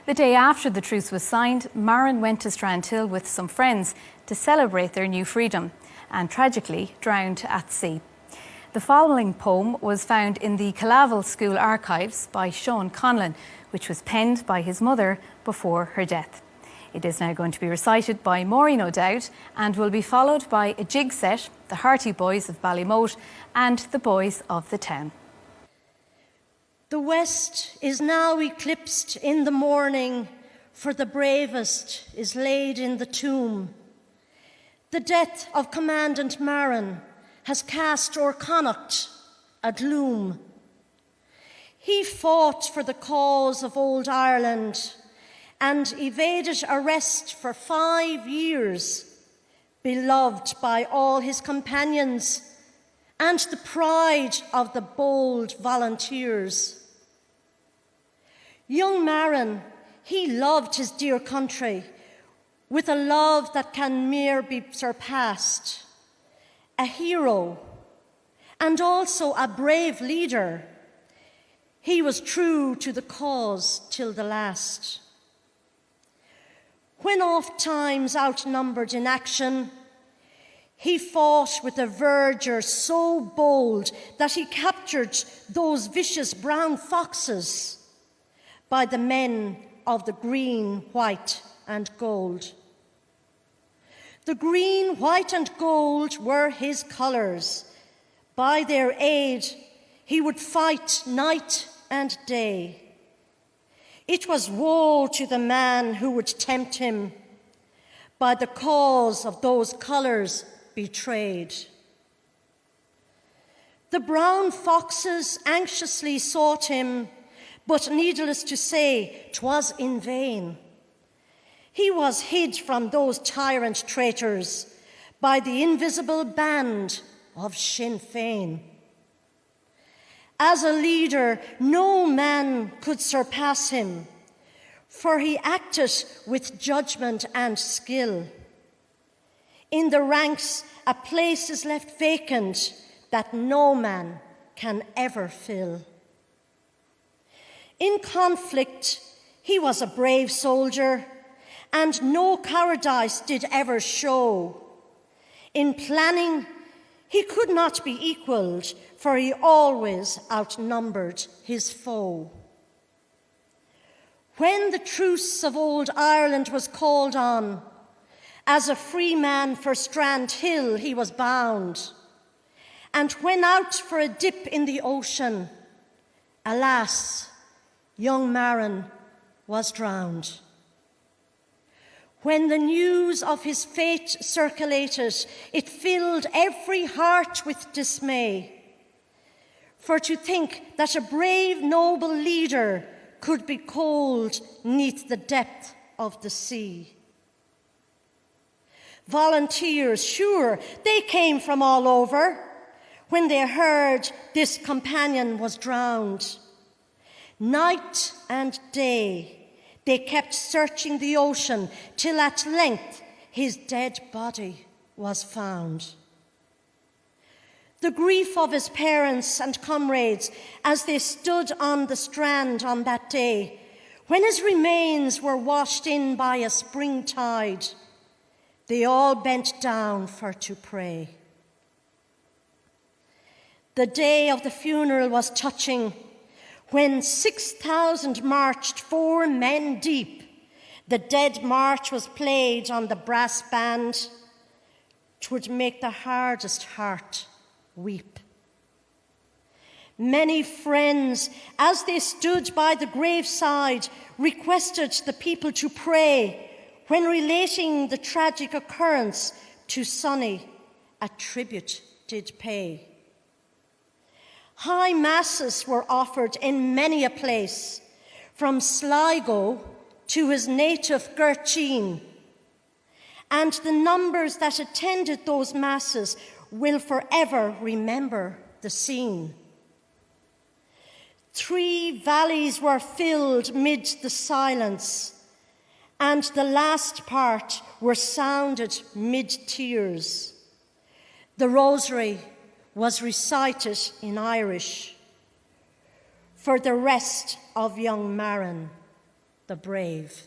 The day after the truce was signed, Maureen went to Strandhill with some friends to celebrate their new freedom and tragically drowned at sea. The following poem was found in the Calavel School archives by Sean Conlon, which was penned by his mother before her death. It is now going to be recited by Maureen O'Dowd and will be followed by a jig set, the Hearty Boys of Ballymote and the Boys of the Town. The west is now eclipsed in the morning, for the bravest is laid in the tomb. The death of Commandant Maureen has cast o'er Connacht a gloom. He fought for the cause of old Ireland and evaded arrest for 5 years, beloved by all his companions and the pride of the bold volunteers. Young Maureen, he loved his dear country with a love that can ne'er be surpassed. A hero and also a brave leader, he was true to the cause till the last. When oft times outnumbered in action, he fought with a verdure so bold that he captured those vicious brown foxes by the men of the green, white, and gold. The green, white, and gold were his colours. By their aid, he would fight night and day. It was woe to the man who would tempt him, by the cause of those colours betrayed. The brown foxes anxiously sought him, but needless to say, 'twas in vain. He was hid from those tyrant traitors by the invisible band of Sinn Fein. As a leader, no man could surpass him, for he acted with judgment and skill. In the ranks, a place is left vacant that no man can ever fill. In conflict, he was a brave soldier, and no cowardice did ever show. In planning, he could not be equalled, for he always outnumbered his foe. When the truce of old Ireland was called on, as a free man for Strandhill he was bound, and when out for a dip in the ocean, alas, young Maureen was drowned. When the news of his fate circulated, it filled every heart with dismay. For to think that a brave, noble leader could be cold 'neath the depth of the sea. Volunteers, sure, they came from all over when they heard this companion was drowned. Night and day, they kept searching the ocean till at length his dead body was found. The grief of his parents and comrades as they stood on the strand on that day, when his remains were washed in by a spring tide, they all bent down for to pray. The day of the funeral was touching, when 6,000 marched 4 men deep. The dead march was played on the brass band. 'Twould make the hardest heart weep. Many friends, as they stood by the graveside, requested the people to pray when relating the tragic occurrence to Sonny, a tribute did pay. High masses were offered in many a place, from Sligo to his native Gertine, and the numbers that attended those masses will forever remember the scene. 3 valleys were filled mid the silence, and the last part were sounded mid tears. The rosary was recited in Irish for the rest of young Maureen. the brave.